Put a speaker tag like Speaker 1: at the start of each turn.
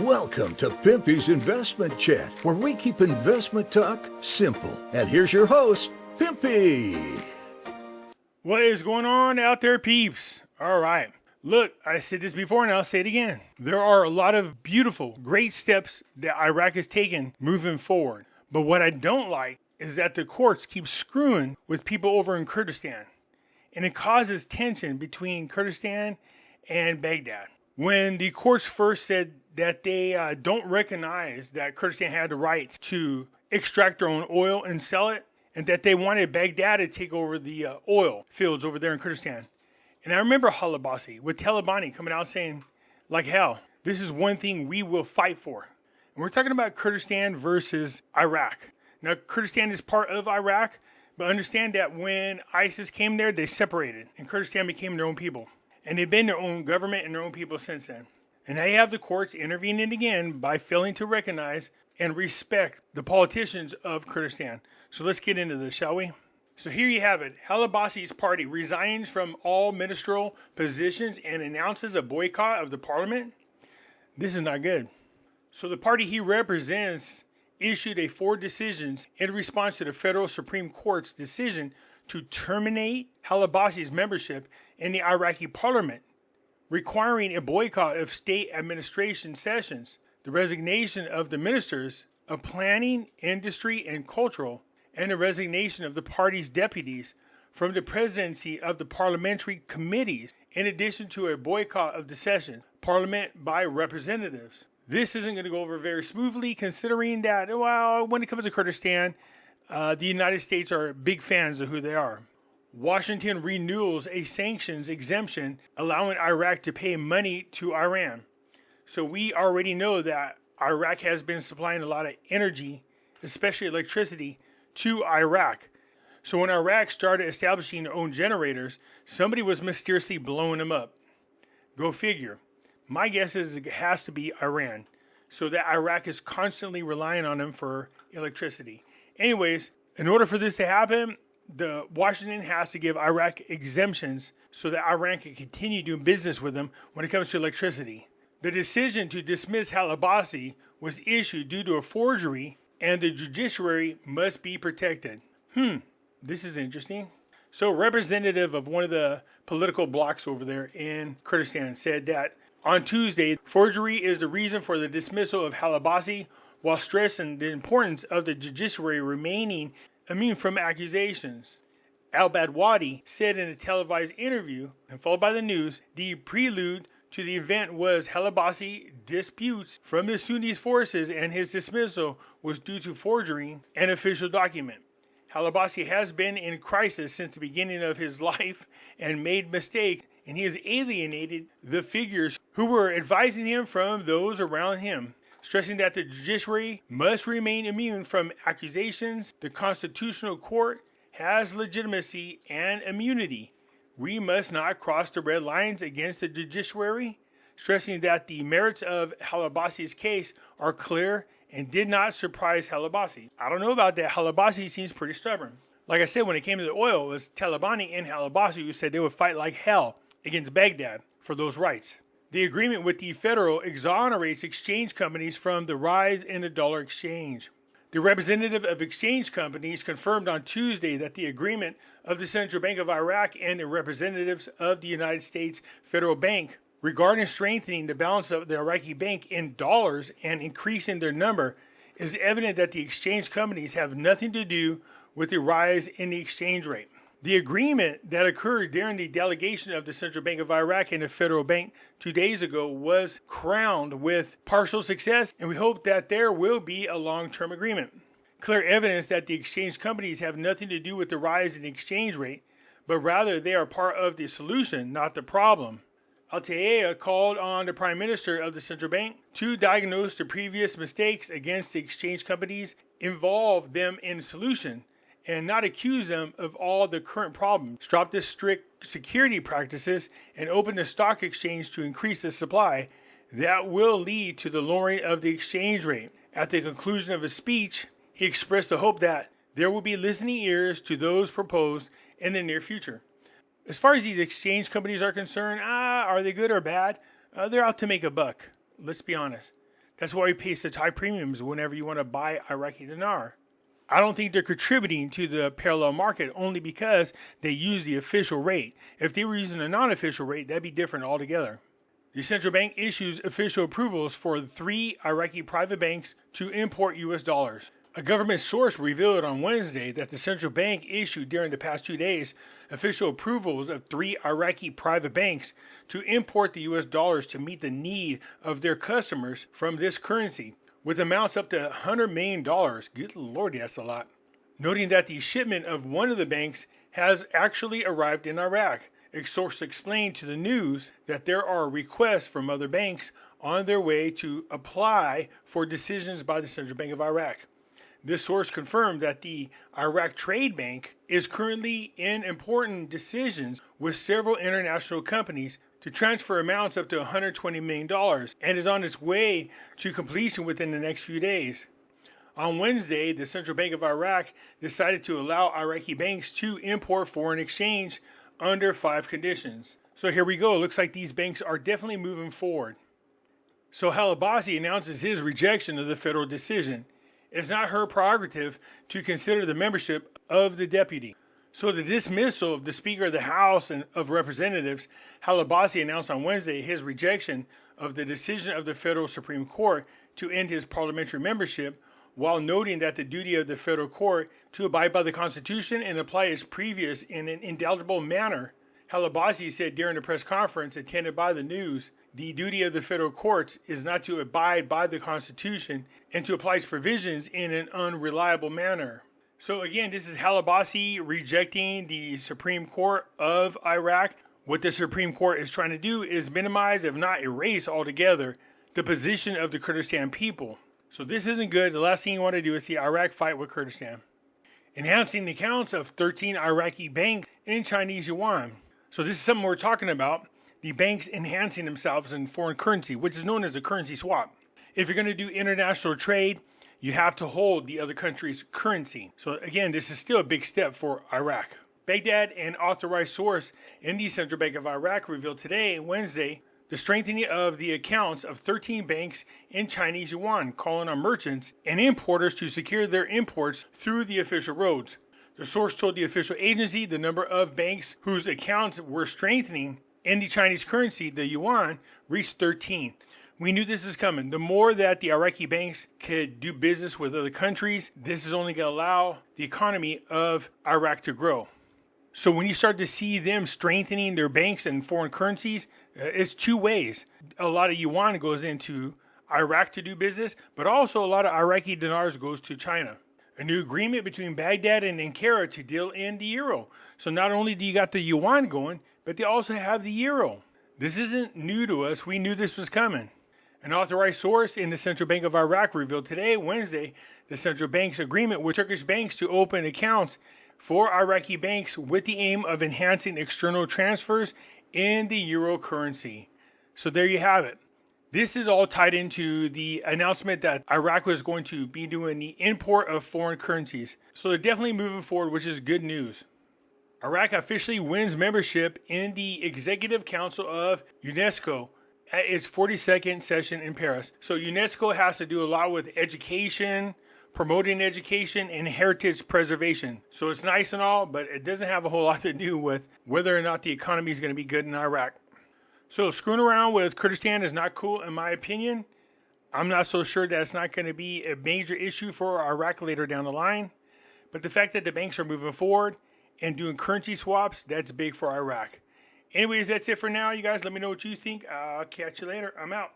Speaker 1: Welcome to Pimpy's Investment Chat, where we keep investment talk simple. And here's your host, Pimpy.
Speaker 2: What is going on out there, peeps? All right. Look, I said this before and I'll say it again. There are a lot of beautiful, great steps that Iraq has taken moving forward. But what I don't like is that the courts keep screwing with people over in Kurdistan. And it causes tension between Kurdistan and Baghdad. When the courts first said that they don't recognize that Kurdistan had the right to extract their own oil and sell it, and that they wanted Baghdad to take over the oil fields over there in Kurdistan. And I remember Halabasi with Talabani coming out saying, like hell, this is one thing we will fight for. And we're talking about Kurdistan versus Iraq. Now, Kurdistan is part of Iraq, but understand that when ISIS came there, they separated, and Kurdistan became their own people. And they've been their own government and their own people since then. And now you have the courts intervening again by failing to recognize and respect the politicians of Kurdistan. So let's get into this, shall we? So here you have it. Halabasi's party resigns from all ministerial positions and announces a boycott of the parliament. This is not good. So the party he represents issued 4 decisions in response to the federal Supreme Court's decision to terminate Halabasi's membership in the Iraqi parliament, requiring a boycott of state administration sessions, the resignation of the ministers of planning, industry, and cultural, and the resignation of the party's deputies from the presidency of the parliamentary committees, in addition to a boycott of the session, parliament by representatives. This isn't going to go over very smoothly, considering that, well, when it comes to Kurdistan, the United States are big fans of who they are. Washington renews a sanctions exemption, allowing Iraq to pay money to Iran. So we already know that Iraq has been supplying a lot of energy, especially electricity, to Iraq. So when Iraq started establishing their own generators, somebody was mysteriously blowing them up. Go figure. My guess is it has to be Iran, so that Iraq is constantly relying on them for electricity. Anyways, in order for this to happen, the Washington has to give Iraq exemptions so that Iran can continue doing business with them when it comes to electricity. The decision to dismiss Halabasi was issued due to a forgery, and the judiciary must be protected. This is interesting. So, a representative of one of the political blocs over there in Kurdistan said that on Tuesday, forgery is the reason for the dismissal of Halabasi, while stressing the importance of the judiciary remaining immune from accusations. Al-Badwadi said in a televised interview, and followed by the news, the prelude to the event was Halabasi disputes from the Sunni forces, and his dismissal was due to forging an official document. Halabasi has been in crisis since the beginning of his life and made mistakes, and he has alienated the figures who were advising him from those around him, stressing that the judiciary must remain immune from accusations. The Constitutional Court has legitimacy and immunity. We must not cross the red lines against the judiciary, stressing that the merits of Halabasi's case are clear and did not surprise Halabasi. I don't know about that. Halabasi seems pretty stubborn. Like I said, when it came to the oil, it was Talabani and Halabasi who said they would fight like hell against Baghdad for those rights. The agreement with the federal exonerates exchange companies from the rise in the dollar exchange. The representative of exchange companies confirmed on Tuesday that the agreement of the Central Bank of Iraq and the representatives of the United States Federal Bank regarding strengthening the balance of the Iraqi bank in dollars and increasing their number is evident that the exchange companies have nothing to do with the rise in the exchange rate. The agreement that occurred during the delegation of the Central Bank of Iraq and the Federal Bank 2 days ago was crowned with partial success, and we hope that there will be a long-term agreement. Clear evidence that the exchange companies have nothing to do with the rise in the exchange rate, but rather they are part of the solution, not the problem. Al-Taea called on the Prime Minister of the Central Bank to diagnose the previous mistakes against the exchange companies, involve them in the solution, and not accuse them of all the current problems. Stop the strict security practices and open the stock exchange to increase the supply. That will lead to the lowering of the exchange rate. At the conclusion of his speech, he expressed the hope that there will be listening ears to those proposed in the near future. As far as these exchange companies are concerned, are they good or bad? They're out to make a buck. Let's be honest. That's why we pay such high premiums whenever you want to buy Iraqi Dinar. I don't think they're contributing to the parallel market only because they use the official rate. If they were using a non-official rate, that'd be different altogether. The central bank issues official approvals for 3 Iraqi private banks to import U.S. dollars. A government source revealed on Wednesday that the central bank issued during the past 2 days official approvals of 3 Iraqi private banks to import the U.S. dollars to meet the need of their customers from this currency, with amounts up to $100 million. Good Lord, that's a lot. Noting that the shipment of one of the banks has actually arrived in Iraq. A source explained to the news that there are requests from other banks on their way to apply for decisions by the Central Bank of Iraq. This source confirmed that the Iraq Trade Bank is currently in important decisions with several international companies to transfer amounts up to $120 million and is on its way to completion within the next few days. On Wednesday, the Central Bank of Iraq decided to allow Iraqi banks to import foreign exchange under 5 conditions. So here we go. It looks like these banks are definitely moving forward. So Halabasi announces his rejection of the federal decision. It's not her prerogative to consider the membership of the deputy. So the dismissal of the Speaker of the House and of Representatives, Halabasi announced on Wednesday his rejection of the decision of the federal Supreme Court to end his parliamentary membership, while noting that the duty of the federal court to abide by the Constitution and apply its previous in an indelible manner. Halabasi said during a press conference attended by the news, the duty of the federal courts is not to abide by the Constitution and to apply its provisions in an unreliable manner. So again, this is Halabasi rejecting the Supreme Court of Iraq. What the Supreme Court is trying to do is minimize, if not erase altogether, the position of the Kurdistan people. So this isn't good. The last thing you want to do is see Iraq fight with Kurdistan. Enhancing the accounts of 13 Iraqi banks in Chinese yuan. So this is something we're talking about. The banks enhancing themselves in foreign currency, which is known as a currency swap. If you're going to do international trade, you have to hold the other country's currency. So again, this is still a big step for Iraq. Baghdad, an authorized source in the Central Bank of Iraq, revealed today, Wednesday, the strengthening of the accounts of 13 banks in Chinese yuan, calling on merchants and importers to secure their imports through the official roads. The source told the official agency the number of banks whose accounts were strengthening in the Chinese currency, the yuan, reached 13. We knew this is coming. The more that the Iraqi banks could do business with other countries, this is only going to allow the economy of Iraq to grow. So when you start to see them strengthening their banks and foreign currencies, it's 2 ways. A lot of yuan goes into Iraq to do business, but also a lot of Iraqi dinars goes to China. A new agreement between Baghdad and Ankara to deal in the euro. So not only do you got the yuan going, but they also have the euro. This isn't new to us. We knew this was coming. An authorized source in the Central Bank of Iraq revealed today, Wednesday, the central bank's agreement with Turkish banks to open accounts for Iraqi banks with the aim of enhancing external transfers in the euro currency. So there you have it. This is all tied into the announcement that Iraq was going to be doing the import of foreign currencies. So they're definitely moving forward, which is good news. Iraq officially wins membership in the Executive Council of UNESCO at its 42nd session in Paris. So UNESCO has to do a lot with education, promoting education, and heritage preservation. So it's nice and all, but it doesn't have a whole lot to do with whether or not the economy is going to be good in Iraq. So screwing around with Kurdistan is not cool, in my opinion. I'm not so sure that it's not going to be a major issue for Iraq later down the line. But the fact that the banks are moving forward and doing currency swaps, that's big for Iraq. Anyways, that's it for now. You guys let me know what you think. I'll catch you later. I'm out.